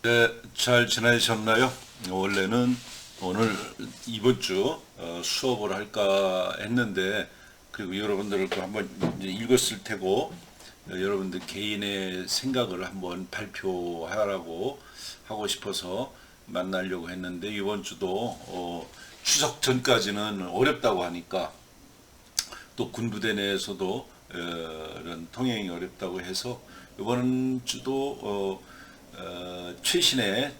네, 잘 지내셨나요? 원래는 오늘 이번 주 수업을 할까 했는데, 그리고 여러분들을 또 한번 이제 읽었을 테고, 여러분들 개인의 생각을 한번 발표하라고 하고 싶어서 만나려고 했는데, 이번 주도 추석 전까지는 어렵다고 하니까, 또 군부대 내에서도 이런 통행이 어렵다고 해서 이번 주도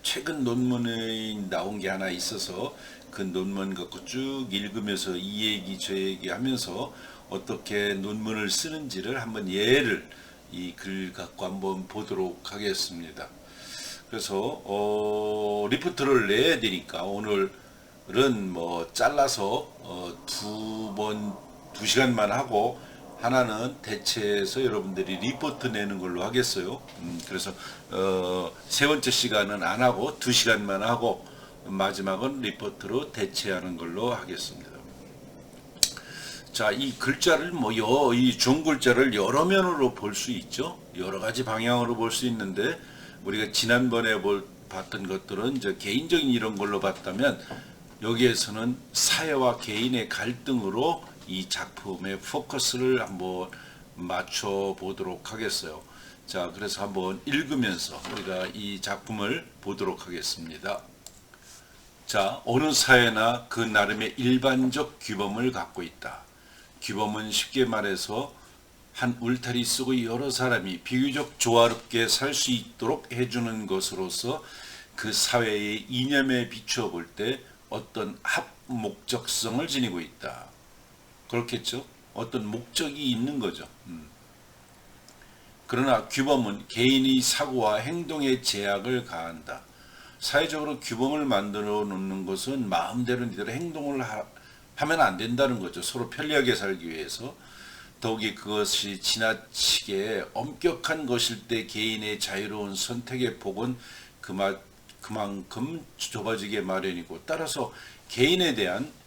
최근 논문이 나온 게 하나 있어서 그 논문 갖고 쭉 읽으면서 이 얘기 저 얘기 하면서 어떻게 논문을 쓰는지를 한번 예를 이 글 갖고 한번 보도록 하겠습니다. 그래서 리포트를 내야 되니까 오늘은 뭐 잘라서 두 시간만 하고 하나는 대체해서 여러분들이 리포트 내는 걸로 하겠어요. 그래서 세 번째 시간은 안 하고 두 시간만 하고 마지막은 리포트로 대체하는 걸로 하겠습니다. 자, 이 글자를 이 중 글자를 여러 면으로 볼 수 있죠. 여러 가지 방향으로 볼 수 있는데 우리가 지난번에 봤던 것들은 이제 개인적인 이런 걸로 봤다면 여기에서는 사회와 개인의 갈등으로 이 작품의 포커스를 한번 맞춰 보도록 하겠어요. 자, 그래서 한번 읽으면서 우리가 이 작품을 보도록 하겠습니다. 자, 어느 사회나 그 나름의 일반적 규범을 갖고 있다. 규범은 쉽게 말해서 한 울타리 속의 여러 사람이 비교적 조화롭게 살 수 있도록 해주는 것으로서 그 사회의 이념에 비추어 볼 때 어떤 합목적성을 지니고 있다. 그렇겠죠? 어떤 목적이 있는 거죠. 그러나 규범은 개인의 사고와 행동에 제약을 가한다. 사회적으로 규범을 만들어 놓는 것은 마음대로 니대로 행동을 하면 안 된다는 거죠. 서로 편리하게 살기 위해서. 더욱이 그것이 지나치게 엄격한 것일 때 개인의 자유로운 선택의 폭은 그만큼 좁아지게 마련이고, 따라서 개인에 대한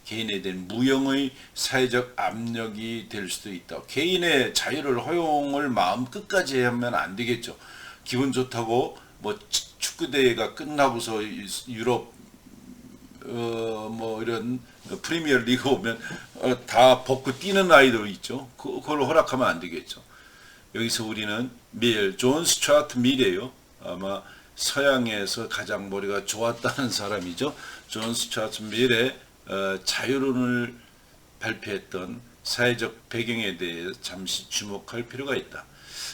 무형의 사회적 압력이 될 수도 있다. 개인의 자유를 허용을 마음 끝까지 하면 안 되겠죠. 기분 좋다고 뭐 축구대회가 끝나고서 유럽 이런 프리미어 리그 오면 다 벗고 뛰는 아이들 있죠. 그걸 허락하면 안 되겠죠. 여기서 우리는 존 스튜어트 밀이에요. 아마 서양에서 가장 머리가 좋았다는 사람이죠. 존 스튜어트 밀의 자유론을 발표했던 사회적 배경에 대해 잠시 주목할 필요가 있다.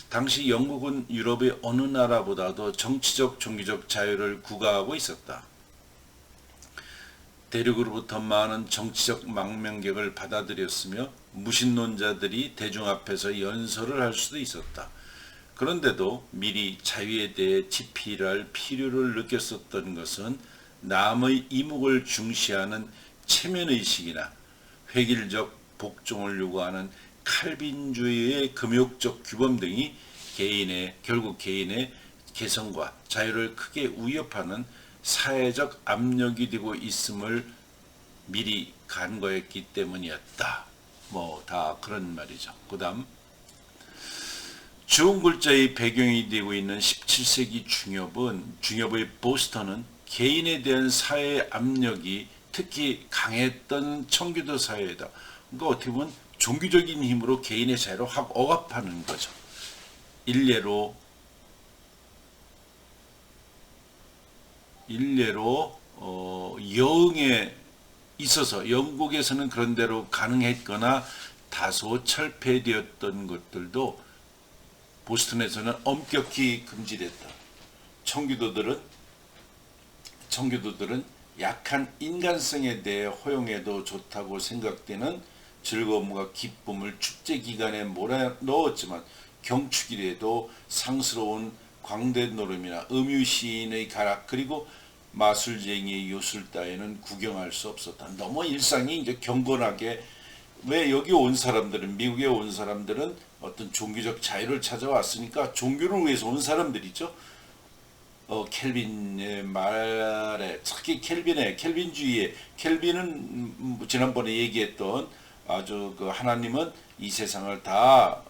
당시 영국은 유럽의 어느 나라보다도 정치적, 종교적 자유를 구가하고 있었다. 대륙으로부터 많은 정치적 망명객을 받아들였으며 무신론자들이 대중 앞에서 연설을 할 수도 있었다. 그런데도 미리 자유에 대해 지필할 필요를 느꼈었던 것은 남의 이목을 중시하는 체면의식이나 획일적 복종을 요구하는 칼빈주의의 금욕적 규범 등이 결국 개인의 개성과 자유를 크게 위협하는 사회적 압력이 되고 있음을 미리 간과했기 때문이었다. 다 그런 말이죠. 그 다음 중 글자의 배경이 되고 있는 17세기 중엽의 보스턴은 개인에 대한 사회의 압력이 특히 강했던 청교도 사회다. 그러니까 어떻게 보면 종교적인 힘으로 개인의 자유를 확 억압하는 거죠. 일례로 여흥에 있어서 영국에서는 그런 대로 가능했거나 다소 철폐되었던 것들도 보스턴에서는 엄격히 금지됐다. 청교도들은 약한 인간성에 대해 허용해도 좋다고 생각되는 즐거움과 기쁨을 축제 기간에 몰아넣었지만 경축일에도 상스러운 광대 노름이나 음유시인의 가락 그리고 마술쟁이의 요술 따위는 구경할 수 없었다. 너무 일상이 이제 경건하게, 왜 여기 온 사람들은, 미국에 온 사람들은 어떤 종교적 자유를 찾아왔으니까 종교를 위해서 온 사람들이죠. 켈빈의 말에, 특히 켈빈주의에, 켈빈은 지난번에 얘기했던 아주 하나님은 이 세상을 다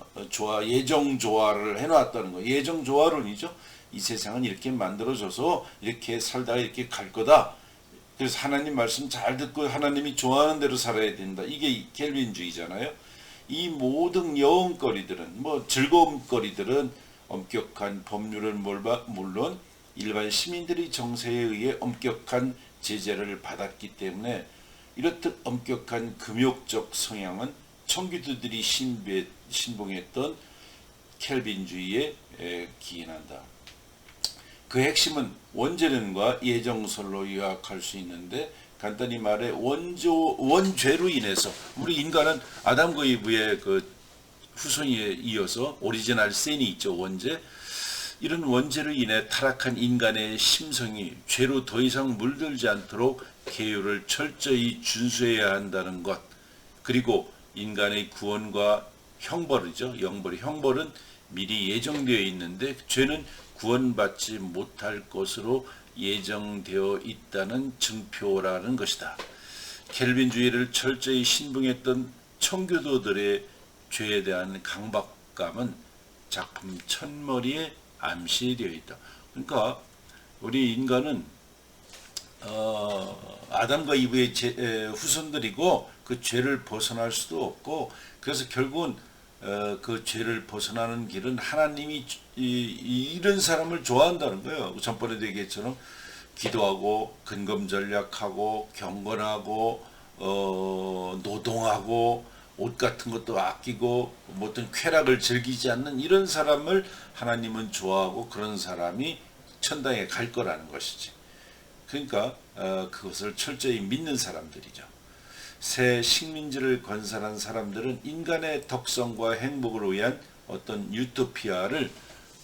예정 조화를 해놨다는 거. 예정 조화론이죠. 이 세상은 이렇게 만들어져서 이렇게 살다가 이렇게 갈 거다. 그래서 하나님 말씀 잘 듣고 하나님이 좋아하는 대로 살아야 된다. 이게 켈빈주의잖아요. 이 모든 여운거리들은 즐거움거리들은 엄격한 법률은 물론 일반 시민들이 정세에 의해 엄격한 제재를 받았기 때문에 이렇듯 엄격한 금욕적 성향은 청교도들이 신봉했던 켈빈주의에 기인한다. 그 핵심은 원죄론과 예정설로 요약할 수 있는데 간단히 말해 원죄로 인해서 우리 인간은 아담과 이브의 그 후손에 이어서 오리지널 신이 있죠. 원죄. 이런 원죄로 인해 타락한 인간의 심성이 죄로 더 이상 물들지 않도록 계율을 철저히 준수해야 한다는 것. 그리고 인간의 구원과 형벌이죠. 형벌은 미리 예정되어 있는데 죄는 구원받지 못할 것으로 예정되어 있다는 증표라는 것이다. 켈빈주의를 철저히 신봉했던 청교도들의 죄에 대한 강박감은 작품 첫머리에 암시되어 있다. 그러니까 우리 인간은 아담과 이브의 후손들이고 그 죄를 벗어날 수도 없고 그래서 결국은 그 죄를 벗어나는 길은 하나님이 이런 사람을 좋아한다는 거예요. 전번에도 얘기했처럼 기도하고 근검전략하고 경건하고 노동하고 옷 같은 것도 아끼고 어떤 쾌락을 즐기지 않는 이런 사람을 하나님은 좋아하고 그런 사람이 천당에 갈 거라는 것이지. 그러니까 그것을 철저히 믿는 사람들이죠. 새 식민지를 건설한 사람들은 인간의 덕성과 행복을 위한 어떤 유토피아를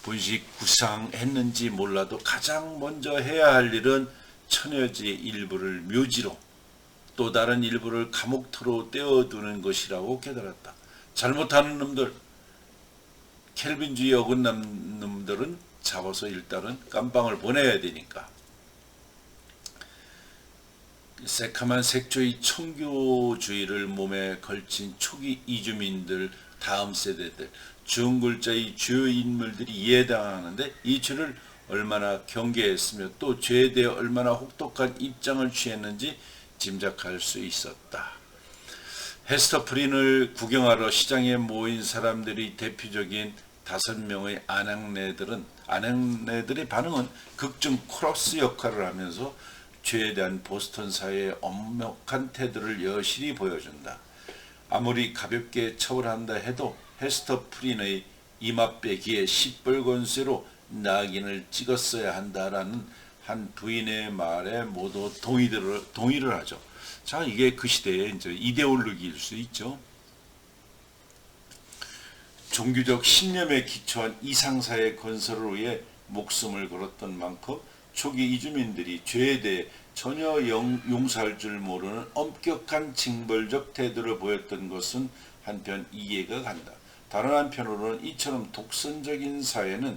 본식 구상했는지 몰라도 가장 먼저 해야 할 일은 천여지의 일부를 묘지로 또 다른 일부를 감옥터로 떼어두는 것이라고 깨달았다. 잘못하는 놈들, 켈빈주의 어긋난 놈들은 잡아서 일단은 깜빵을 보내야 되니까. 새카만 색조의 청교주의를 몸에 걸친 초기 이주민들, 다음 세대들, 중글자의 주요 인물들이 이해당하는데 이 죄를 얼마나 경계했으며 또 죄에 대해 얼마나 혹독한 입장을 취했는지 짐작할 수 있었다. 헤스터 프린을 구경하러 시장에 모인 사람들이 대표적인 5명의 아낙네들의 반응은 극중 코러스 역할을 하면서 죄에 대한 보스턴 사회의 엄혹한 태도를 여실히 보여준다. 아무리 가볍게 처벌한다 해도 헤스터 프린의 이맛배기에 시뻘건 쇠로 낙인을 찍었어야 한다라는 한 부인의 말에 모두 동의를 하죠. 자, 이게 그 시대의 이제 이데올로기일 수 있죠. 종교적 신념에 기초한 이상사회 건설을 위해 목숨을 걸었던 만큼 초기 이주민들이 죄에 대해 전혀 용서할 줄 모르는 엄격한 징벌적 태도를 보였던 것은 한편 이해가 간다. 다른 한편으로는 이처럼 독선적인 사회는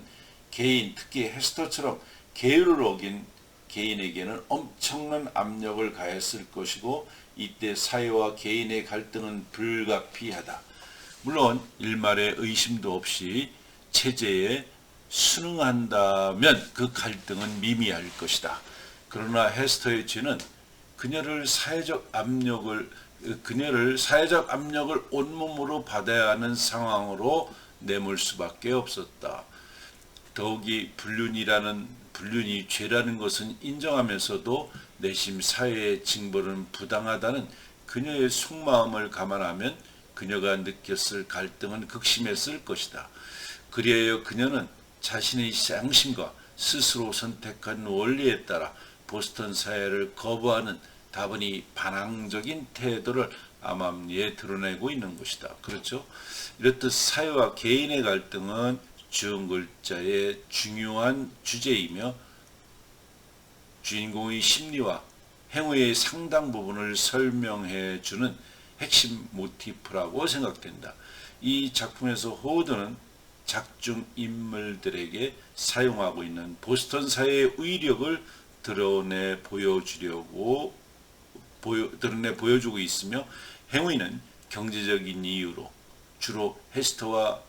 개인, 특히 헤스터처럼 계율을 어긴 개인에게는 엄청난 압력을 가했을 것이고 이때 사회와 개인의 갈등은 불가피하다. 물론 일말의 의심도 없이 체제에 순응한다면 그 갈등은 미미할 것이다. 그러나 헤스터의 죄는 그녀를 사회적 압력을 온몸으로 받아야 하는 상황으로 내몰 수밖에 없었다. 더욱이 불륜이 죄라는 것은 인정하면서도 내심 사회의 징벌은 부당하다는 그녀의 속마음을 감안하면 그녀가 느꼈을 갈등은 극심했을 것이다. 그리하여 그녀는 자신의 양심과 스스로 선택한 원리에 따라 보스턴 사회를 거부하는 다분히 반항적인 태도를 암암리에 드러내고 있는 것이다. 그렇죠? 이렇듯 사회와 개인의 갈등은 주은글자의 중요한 주제이며 주인공의 심리와 행위의 상당 부분을 설명해 주는 핵심 모티프라고 생각된다. 이 작품에서 호드는 작중 인물들에게 사용하고 있는 보스턴 사회의 위력을 드러내 보여주고 있으며 행위는 경제적인 이유로 주로 헤스터와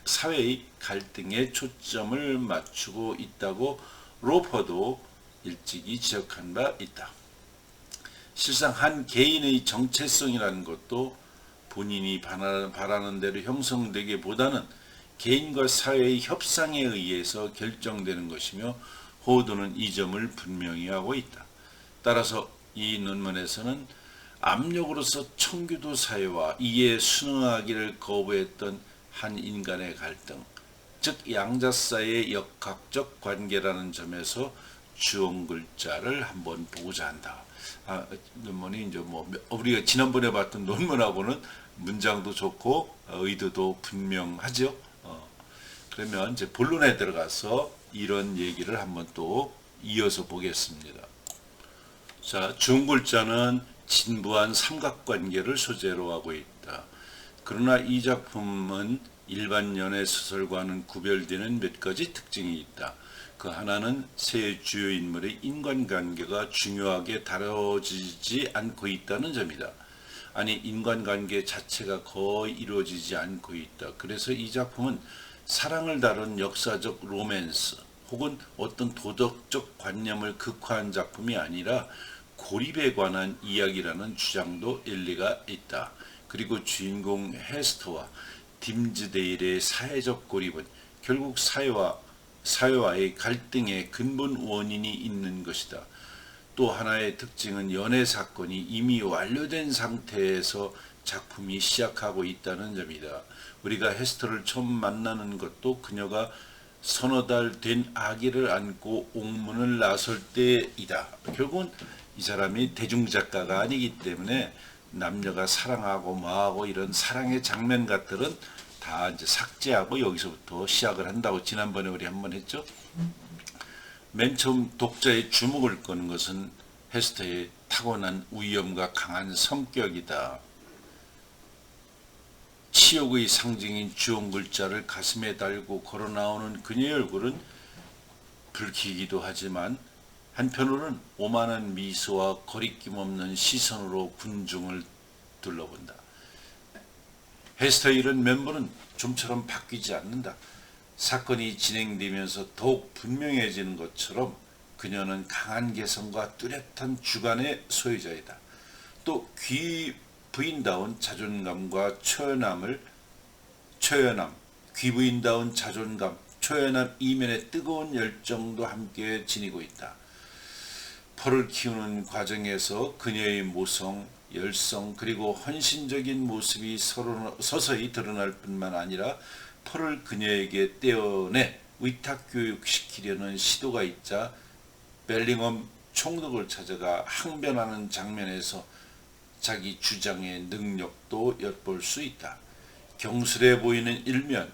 사회의 갈등에 초점을 맞추고 있다고 로퍼도 일찍이 지적한 바 있다. 실상 한 개인의 정체성이라는 것도 본인이 바라는 대로 형성되기보다는 개인과 사회의 협상에 의해서 결정되는 것이며 호도는 이 점을 분명히 하고 있다. 따라서 이 논문에서는 압력으로서 청교도 사회와 이에 순응하기를 거부했던 한 인간의 갈등, 즉 양자사의 역학적 관계라는 점에서 주어 글자를 한번 보고자 한다. 논문이 이제 우리가 지난번에 봤던 논문하고는 문장도 좋고 의도도 분명하죠. 그러면 이제 본론에 들어가서 이런 얘기를 한번 또 이어서 보겠습니다. 자, 주어글자는 진부한 삼각관계를 소재로 하고 있다. 그러나 이 작품은 일반 연애 소설과는 구별되는 몇 가지 특징이 있다. 그 하나는 세 주요 인물의 인간관계가 중요하게 다뤄지지 않고 있다는 점이다. 아니, 인간관계 자체가 거의 이루어지지 않고 있다. 그래서 이 작품은 사랑을 다룬 역사적 로맨스 혹은 어떤 도덕적 관념을 극화한 작품이 아니라 고립에 관한 이야기라는 주장도 일리가 있다. 그리고 주인공 헤스터와 딤즈데일의 사회적 고립은 결국 사회와의 갈등의 근본 원인이 있는 것이다. 또 하나의 특징은 연애 사건이 이미 완료된 상태에서 작품이 시작하고 있다는 점이다. 우리가 헤스터를 처음 만나는 것도 그녀가 서너 달 된 아기를 안고 옥문을 나설 때이다. 결국은 이 사람이 대중작가가 아니기 때문에 남녀가 사랑하고 뭐하고 이런 사랑의 장면 같들은 다 이제 삭제하고 여기서부터 시작을 한다고 지난번에 우리 한번 했죠. 맨 처음 독자의 주목을 끄는 것은 헤스터의 타고난 위엄과 강한 성격이다. 치욕의 상징인 주어 글자를 가슴에 달고 걸어 나오는 그녀의 얼굴은 붉히기도 하지만 한편으로는 오만한 미소와 거리낌 없는 시선으로 군중을 둘러본다. 헤스터의 이런 면모는 좀처럼 바뀌지 않는다. 사건이 진행되면서 더욱 분명해지는 것처럼 그녀는 강한 개성과 뚜렷한 주관의 소유자이다. 또 귀부인다운 자존감과 귀부인다운 자존감, 초연함 이면의 뜨거운 열정도 함께 지니고 있다. 펄을 키우는 과정에서 그녀의 모성, 열성 그리고 헌신적인 모습이 서서히 드러날 뿐만 아니라 펄을 그녀에게 떼어내 위탁교육시키려는 시도가 있자 벨링엄 총독을 찾아가 항변하는 장면에서 자기 주장의 능력도 엿볼 수 있다. 경솔해 보이는 일면,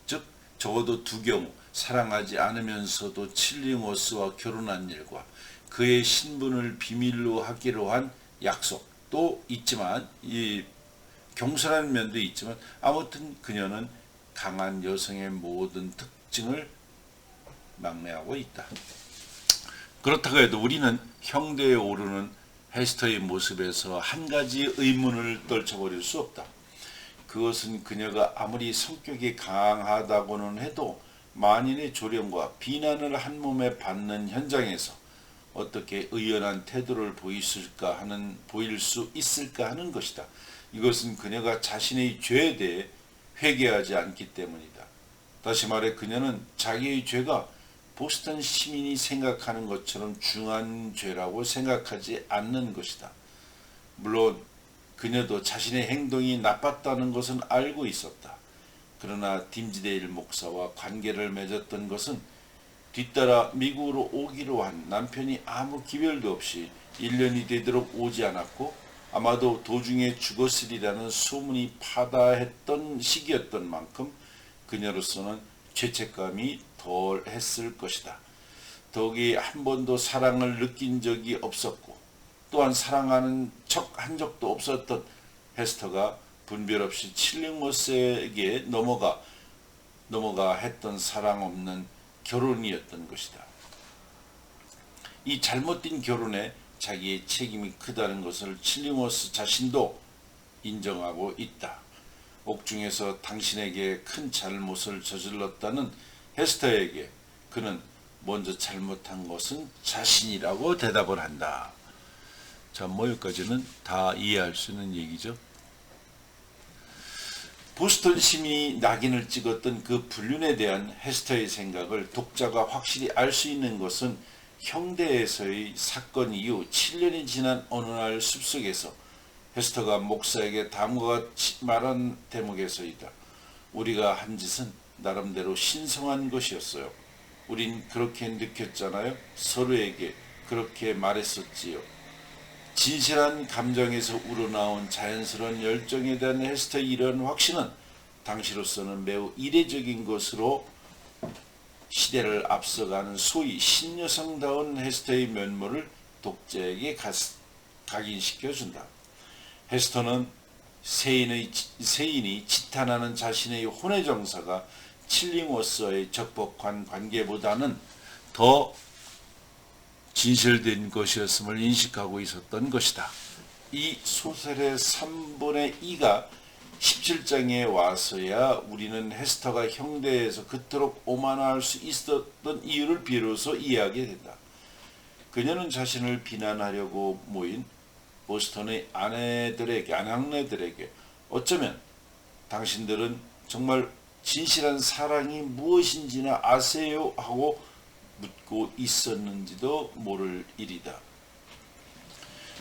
즉 적어도 두 경우 사랑하지 않으면서도 칠링워스와 결혼한 일과 그의 신분을 비밀로 하기로 한 약속도 있지만 이 경솔한 면도 있지만 아무튼 그녀는 강한 여성의 모든 특징을 막내하고 있다. 그렇다고 해도 우리는 형대에 오르는 헤스터의 모습에서 한 가지 의문을 떨쳐버릴 수 없다. 그것은 그녀가 아무리 성격이 강하다고는 해도 만인의 조령과 비난을 한 몸에 받는 현장에서 어떻게 의연한 태도를 보일 수 있을까 하는 것이다. 이것은 그녀가 자신의 죄에 대해 회개하지 않기 때문이다. 다시 말해 그녀는 자기의 죄가 보스턴 시민이 생각하는 것처럼 중한 죄라고 생각하지 않는 것이다. 물론 그녀도 자신의 행동이 나빴다는 것은 알고 있었다. 그러나 딤즈데일 목사와 관계를 맺었던 것은 뒤따라 미국으로 오기로 한 남편이 아무 기별도 없이 1년이 되도록 오지 않았고 아마도 도중에 죽었으리라는 소문이 파다했던 시기였던 만큼 그녀로서는 죄책감이 덜했을 것이다. 더욱이 한 번도 사랑을 느낀 적이 없었고 또한 사랑하는 척 한 적도 없었던 헤스터가 분별 없이 칠링워스에게 넘어가 했던 사랑 없는 결혼이었던 것이다. 이 잘못된 결혼에 자기의 책임이 크다는 것을 칠링워스 자신도 인정하고 있다. 옥중에서 당신에게 큰 잘못을 저질렀다는 헤스터에게 그는 먼저 잘못한 것은 자신이라고 대답을 한다. 자, 뭐 여기까지는 다 이해할 수 있는 얘기죠. 보스턴 시민이 낙인을 찍었던 그 불륜에 대한 헤스터의 생각을 독자가 확실히 알 수 있는 것은 형대에서의 사건 이후 7년이 지난 어느 날 숲속에서 헤스터가 목사에게 다음과 같이 말한 대목에서이다. 우리가 한 짓은 나름대로 신성한 것이었어요. 우린 그렇게 느꼈잖아요. 서로에게 그렇게 말했었지요. 진실한 감정에서 우러나온 자연스러운 열정에 대한 헤스터의 이런 확신은 당시로서는 매우 이례적인 것으로 시대를 앞서가는 소위 신여성다운 헤스터의 면모를 독자에게 각인시켜준다. 헤스터는 세인이 지탄하는 자신의 혼의 정사가 칠링워스와의 적법한 관계보다는 더 진실된 것이었음을 인식하고 있었던 것이다. 이 소설의 3분의 2가 17장에 와서야 우리는 헤스터가 형대에서 그토록 오만할 수 있었던 이유를 비로소 이해하게 된다. 그녀는 자신을 비난하려고 모인 보스턴의 아낙네들에게 어쩌면 당신들은 정말 진실한 사랑이 무엇인지나 아세요? 하고 묻고 있었는지도 모를 일이다.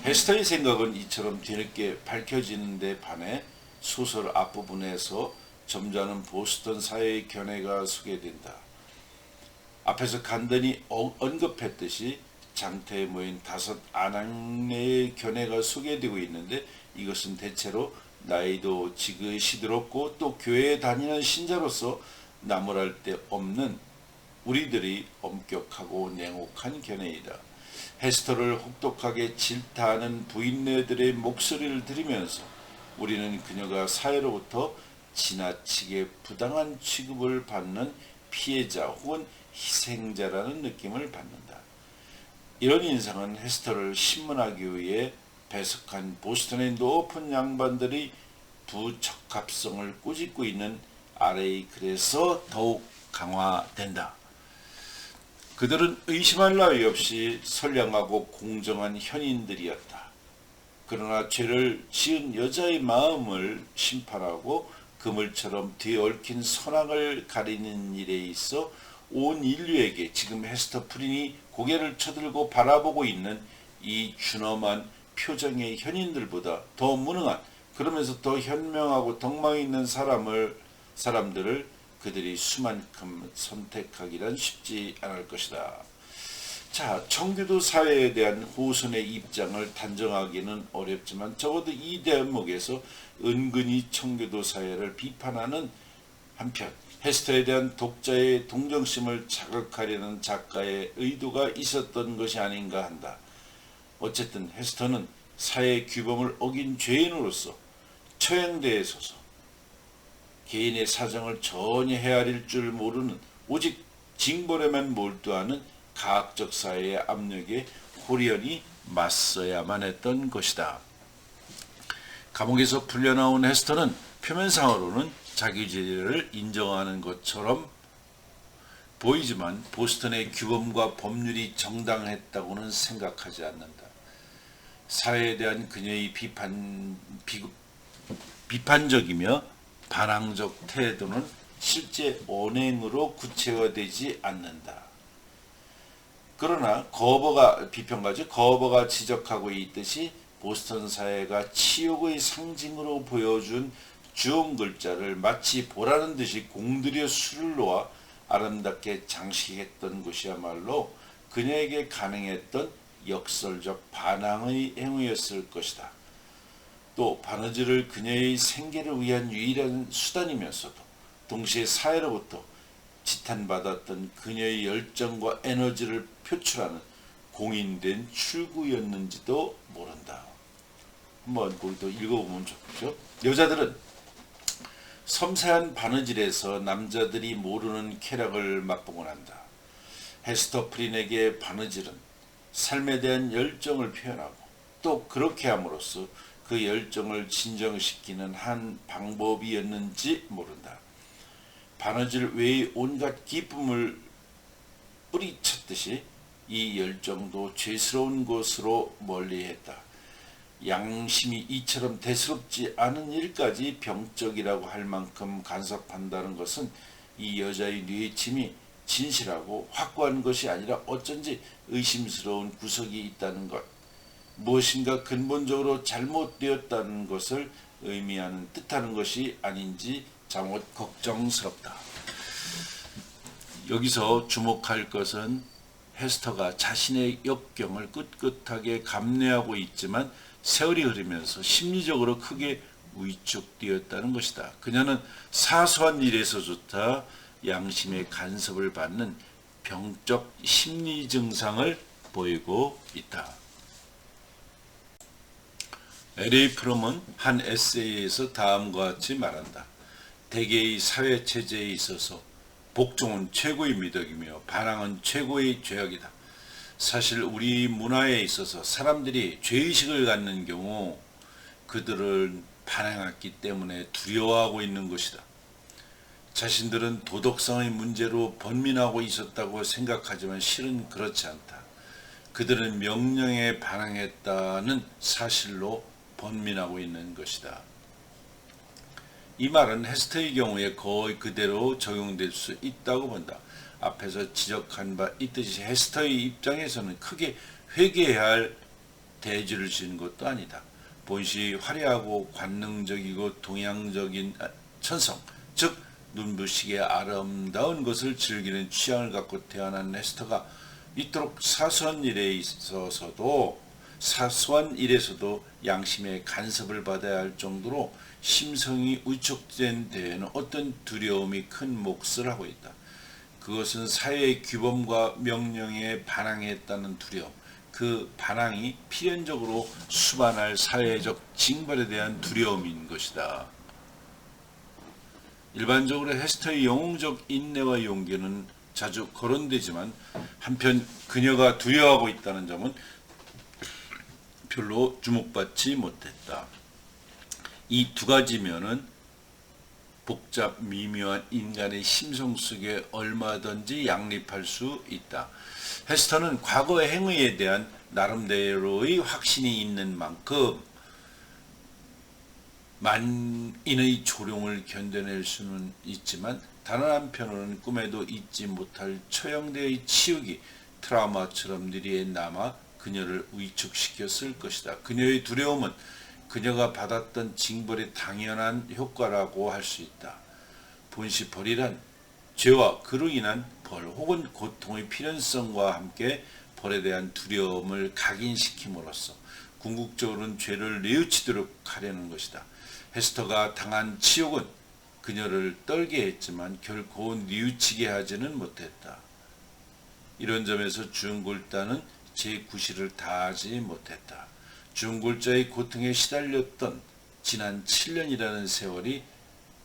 헤스터의 생각은 이처럼 뒤늦게 밝혀지는 데 반해 소설 앞부분에서 점잖은 보스턴 사회의 견해가 소개된다. 앞에서 간단히 언급했듯이 장터에 모인 5 아낙네의 견해가 소개되고 있는데 이것은 대체로 나이도 지긋이 시들었고 또 교회에 다니는 신자로서 나무랄 데 없는 우리들이 엄격하고 냉혹한 견해이다. 헤스터를 혹독하게 질타하는 부인네들의 목소리를 들으면서 우리는 그녀가 사회로부터 지나치게 부당한 취급을 받는 피해자 혹은 희생자라는 느낌을 받는다. 이런 인상은 헤스터를 신문하기 위해 배석한 보스턴의 높은 양반들이 부적합성을 꾸짖고 있는 아래의 글에서 더욱 강화된다. 그들은 의심할 나위 없이 선량하고 공정한 현인들이었다. 그러나 죄를 지은 여자의 마음을 심판하고 그물처럼 뒤에 얽힌 선악을 가리는 일에 있어 온 인류에게 지금 헤스터 프린이 고개를 쳐들고 바라보고 있는 이 준엄한 표정의 현인들보다 더 무능한, 그러면서 더 현명하고 덕망이 있는 사람들을 그들이 수만큼 선택하기란 쉽지 않을 것이다. 자, 청교도 사회에 대한 호선의 입장을 단정하기는 어렵지만 적어도 이 대목에서 은근히 청교도 사회를 비판하는 한편 헤스터에 대한 독자의 동정심을 자극하려는 작가의 의도가 있었던 것이 아닌가 한다. 어쨌든 헤스터는 사회의 규범을 어긴 죄인으로서 처형대에 서서 개인의 사정을 전혀 헤아릴 줄 모르는 오직 징벌에만 몰두하는 가학적 사회의 압력에 호련히 맞서야만 했던 것이다. 감옥에서 풀려나온 헤스터는 표면상으로는 자기 죄를 인정하는 것처럼 보이지만 보스턴의 규범과 법률이 정당했다고는 생각하지 않는다. 사회에 대한 그녀의 비판적이며 반항적 태도는 실제 언행으로 구체화되지 않는다. 그러나 거버가 지적하고 있듯이 보스턴 사회가 치욕의 상징으로 보여준 주홍 글자를 마치 보라는 듯이 공들여 술을 놓아 아름답게 장식했던 것이야말로 그녀에게 가능했던 역설적 반항의 행위였을 것이다. 또 바느질을 그녀의 생계를 위한 유일한 수단이면서도 동시에 사회로부터 지탄받았던 그녀의 열정과 에너지를 표출하는 공인된 출구였는지도 모른다. 한번 거기도 읽어보면 좋죠. 여자들은 섬세한 바느질에서 남자들이 모르는 쾌락을 맛보곤 한다. 헤스터 프린에게 바느질은 삶에 대한 열정을 표현하고 또 그렇게 함으로써 그 열정을 진정시키는 한 방법이었는지 모른다. 바느질 외의 온갖 기쁨을 뿌리쳤듯이 이 열정도 죄스러운 것으로 멀리했다. 양심이 이처럼 대수롭지 않은 일까지 병적이라고 할 만큼 간섭한다는 것은 이 여자의 뇌침이 진실하고 확고한 것이 아니라 어쩐지 의심스러운 구석이 있다는 것, 무엇인가 근본적으로 잘못되었다는 것을 의미하는 뜻하는 것이 아닌지 잠옷 걱정스럽다. 여기서 주목할 것은 헤스터가 자신의 역경을 꿋꿋하게 감내하고 있지만 세월이 흐르면서 심리적으로 크게 위축되었다는 것이다. 그녀는 사소한 일에서조차 양심의 간섭을 받는 병적 심리 증상을 보이고 있다. L.A. 프롬은 한 에세이에서 다음과 같이 말한다. 대개의 사회체제에 있어서 복종은 최고의 미덕이며 반항은 최고의 죄악이다. 사실 우리 문화에 있어서 사람들이 죄의식을 갖는 경우 그들을 반항했기 때문에 두려워하고 있는 것이다. 자신들은 도덕성의 문제로 번민하고 있었다고 생각하지만 실은 그렇지 않다. 그들은 명령에 반항했다는 사실로 번민하고 있는 것이다. 이 말은 헤스터의 경우에 거의 그대로 적용될 수 있다고 본다. 앞에서 지적한 바 있듯이 헤스터의 입장에서는 크게 회개해야 할 대지를 지는 것도 아니다. 본시 화려하고 관능적이고 동양적인 천성, 즉 눈부시게 아름다운 것을 즐기는 취향을 갖고 태어난 헤스터가 이토록 사소한 일에서도 양심의 간섭을 받아야 할 정도로 심성이 위축된 데에는 어떤 두려움이 큰 몫을 하고 있다. 그것은 사회의 규범과 명령에 반항했다는 두려움, 그 반항이 필연적으로 수반할 사회적 징벌에 대한 두려움인 것이다. 일반적으로 헤스터의 영웅적 인내와 용기는 자주 거론되지만 한편 그녀가 두려워하고 있다는 점은 별로 주목받지 못했다. 이 두 가지 면은 복잡 미묘한 인간의 심성 속에 얼마든지 양립할 수 있다. 헤스터는 과거의 행위에 대한 나름대로의 확신이 있는 만큼 만인의 조롱을 견뎌낼 수는 있지만 다른 한편으로는 꿈에도 잊지 못할 처형대의 치욕이 트라우마처럼 뇌리에 남아 그녀를 위축시켰을 것이다. 그녀의 두려움은 그녀가 받았던 징벌의 당연한 효과라고 할 수 있다. 본시 벌이란 죄와 그로 인한 벌 혹은 고통의 필연성과 함께 벌에 대한 두려움을 각인시킴으로써 궁극적으로는 죄를 뉘우치도록 하려는 것이다. 헤스터가 당한 치욕은 그녀를 떨게 했지만 결코 뉘우치게 하지는 못했다. 이런 점에서 중골자는 제9시를 다하지 못했다. 중골자의 고통에 시달렸던 지난 7년이라는 세월이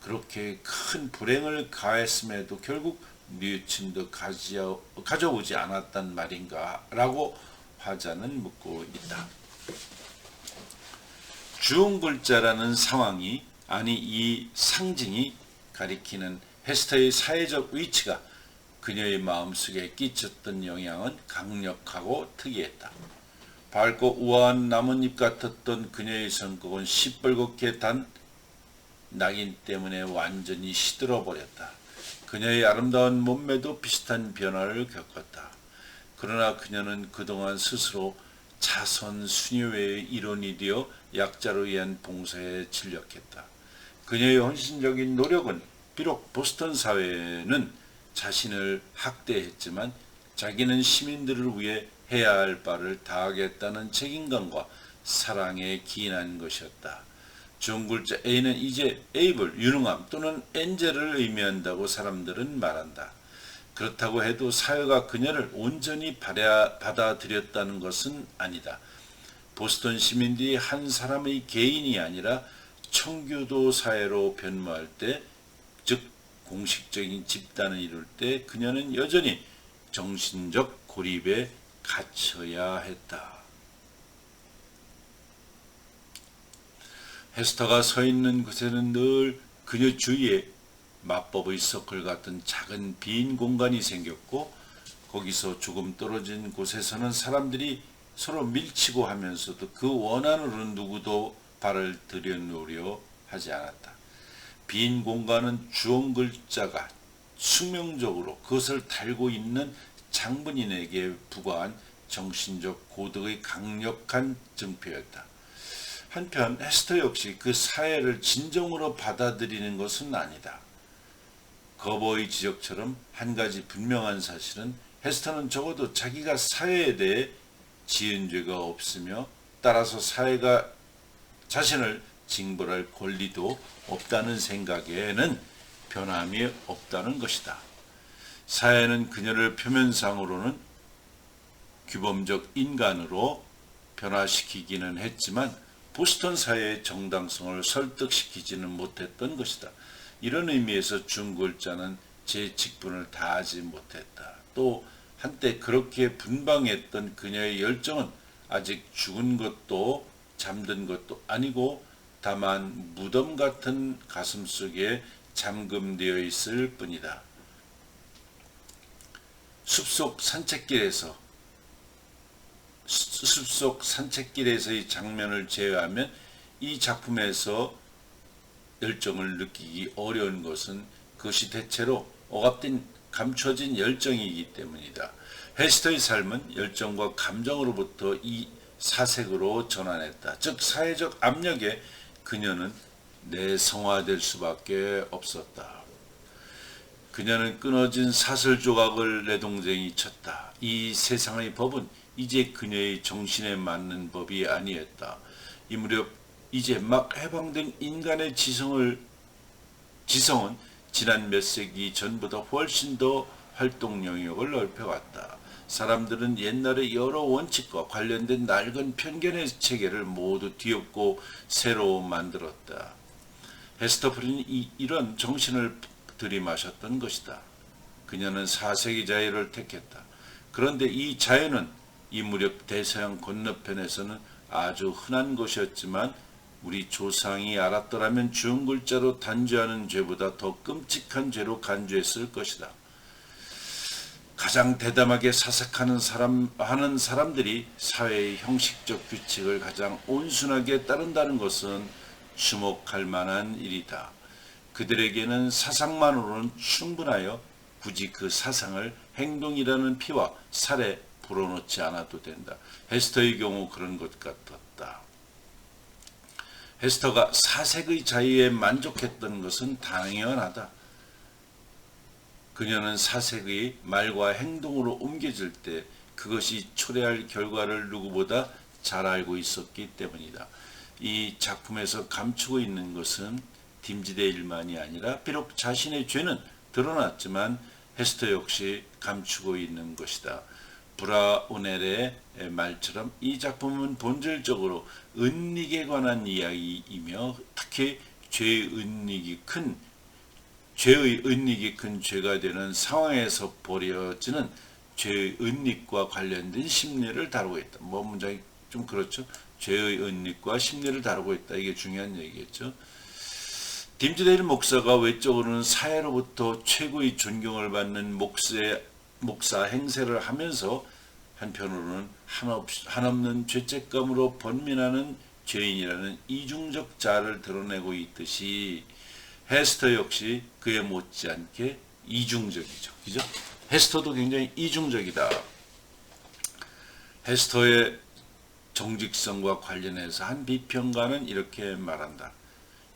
그렇게 큰 불행을 가했음에도 결국 뉘우침도 가져오지 않았단 말인가 라고 화자는 묻고 있다. 중골자라는 상황이 아니 이 상징이 가리키는 헤스터의 사회적 위치가 그녀의 마음속에 끼쳤던 영향은 강력하고 특이했다. 밝고 우아한 나뭇잎 같았던 그녀의 성격은 시뻘겋게 단 낙인 때문에 완전히 시들어버렸다. 그녀의 아름다운 몸매도 비슷한 변화를 겪었다. 그러나 그녀는 그동안 스스로 자선 수녀의 일원이 되어 약자로 위한 봉사에 진력했다. 그녀의 헌신적인 노력은 비록 보스턴 사회는 자신을 학대했지만 자기는 시민들을 위해 해야 할 바를 다하겠다는 책임감과 사랑에 기인한 것이었다. 중글자 A는 이제 에이블, 유능함 또는 엔젤을 의미한다고 사람들은 말한다. 그렇다고 해도 사회가 그녀를 온전히 받아들였다는 것은 아니다. 보스턴 시민들이 한 사람의 개인이 아니라 청교도 사회로 변모할 때, 즉 공식적인 집단을 이룰 때 그녀는 여전히 정신적 고립에 갇혀야 했다. 헤스터가 서 있는 곳에는 늘 그녀 주위에 마법의 서클 같은 작은 빈 공간이 생겼고, 거기서 조금 떨어진 곳에서는 사람들이 서로 밀치고 하면서도 그 원안으로 누구도 발을 들여놓으려 하지 않았다. 빈 공간은 주어 글자가 숙명적으로 그것을 달고 있는 장본인에게 부과한 정신적 고득의 강력한 증표였다. 한편 헤스터 역시 그 사회를 진정으로 받아들이는 것은 아니다. 거버의 지적처럼 한 가지 분명한 사실은 헤스터는 적어도 자기가 사회에 대해 지은 죄가 없으며 따라서 사회가 자신을 징벌할 권리도 없다는 생각에는 변함이 없다는 것이다. 사회는 그녀를 표면상으로는 규범적 인간으로 변화시키기는 했지만 보스턴 사회의 정당성을 설득시키지는 못했던 것이다. 이런 의미에서 중골자는 제 직분을 다하지 못했다. 또 한때 그렇게 분방했던 그녀의 열정은 아직 죽은 것도 잠든 것도 아니고 다만 무덤 같은 가슴 속에 잠금되어 있을 뿐이다. 숲속 산책길에서의 장면을 제외하면 이 작품에서 열정을 느끼기 어려운 것은 그것이 대체로 억압된 감춰진 열정이기 때문이다. 헤스터의 삶은 열정과 감정으로부터 이 사색으로 전환했다. 즉 사회적 압력에 그녀는 내성화될 수밖에 없었다. 그녀는 끊어진 사슬 조각을 내동댕이 쳤다. 이 세상의 법은 이제 그녀의 정신에 맞는 법이 아니었다. 이 무렵 이제 막 해방된 인간의 지성은 지난 몇 세기 전보다 훨씬 더 활동 영역을 넓혀갔다. 사람들은 옛날의 여러 원칙과 관련된 낡은 편견의 체계를 모두 뒤엎고 새로 만들었다. 헤스터 프린이 이런 정신을 들이마셨던 것이다. 그녀는 4세기 자유를 택했다. 그런데 이 자유는 이 무렵 대서양 건너편에서는 아주 흔한 것이었지만 우리 조상이 알았더라면 주은글자로 단죄하는 죄보다 더 끔찍한 죄로 간주했을 것이다. 가장 대담하게 사색하는 사람들이 사회의 형식적 규칙을 가장 온순하게 따른다는 것은 주목할 만한 일이다. 그들에게는 사상만으로는 충분하여 굳이 그 사상을 행동이라는 피와 살에 불어넣지 않아도 된다. 헤스터의 경우 그런 것 같았다. 헤스터가 사색의 자유에 만족했던 것은 당연하다. 그녀는 사색의 말과 행동으로 옮겨질 때 그것이 초래할 결과를 누구보다 잘 알고 있었기 때문이다. 이 작품에서 감추고 있는 것은 딤지데일만이 아니라 비록 자신의 죄는 드러났지만 헤스터 역시 감추고 있는 것이다. 브라우넬의 말처럼 이 작품은 본질적으로 은닉에 관한 이야기이며 특히 죄의 은닉이 큰 죄가 되는 상황에서 벌어지는 죄의 은닉과 관련된 심리를 다루고 있다. 문장이 좀 그렇죠. 죄의 은닉과 심리를 다루고 있다. 이게 중요한 얘기겠죠. 딤지데일 목사가 외적으로는 사회로부터 최고의 존경을 받는 목사 행세를 하면서 한편으로는 한없는 죄책감으로 번민하는 죄인이라는 이중적 자아를 드러내고 있듯이 헤스터 역시 그에 못지않게 이중적이죠. 그죠? 헤스터도 굉장히 이중적이다. 헤스터의 정직성과 관련해서 한 비평가는 이렇게 말한다.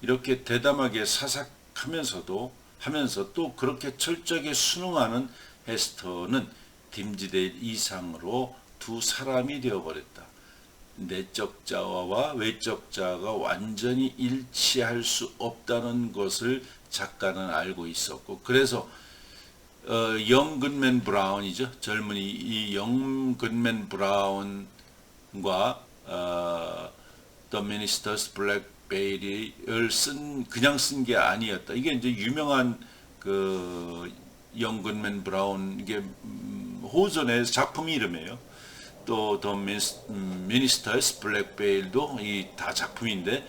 이렇게 대담하게 사삭하면서 또 그렇게 철저하게 순응하는 헤스터는 딤지데일 이상으로 두 사람이 되어버렸다. 내적 자아와 외적 자아가 완전히 일치할 수 없다는 것을 작가는 알고 있었고, 그래서 영 굿맨 브라운이죠. 젊은이 이 영 굿맨 브라운과 The Minister's Blackberry를 그냥 쓴 게 아니었다. 이게 이제 유명한 그 영 굿맨 브라운, 이게 호전의 작품 이름이에요. 또 더 미니스터스 블랙베일도 이 다 작품인데,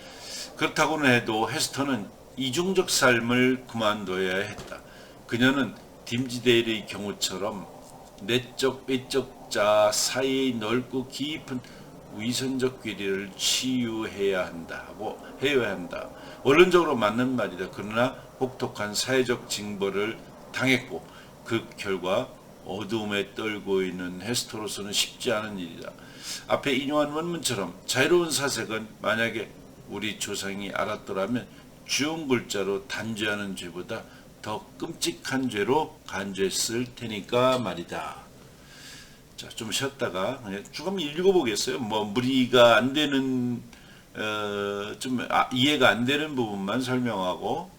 그렇다고는 해도 헤스터는 이중적 삶을 그만둬야 했다. 그녀는 딤지데일의 경우처럼 내적 외적 자 사이의 넓고 깊은 위선적 괴리를 치유해야 한다고 해야 한다. 원론적으로 맞는 말이다. 그러나 혹독한 사회적 징벌을 당했고 그 결과 어두움에 떨고 있는 헤스터로서는 쉽지 않은 일이다. 앞에 인용한 원문처럼 자유로운 사색은 만약에 우리 조상이 알았더라면 주운 글자로 단죄하는 죄보다 더 끔찍한 죄로 간주했을 테니까 말이다. 자, 좀 쉬었다가 쭉 한번 읽어보겠어요. 뭐 무리가 안 되는 좀 이해가 안 되는 부분만 설명하고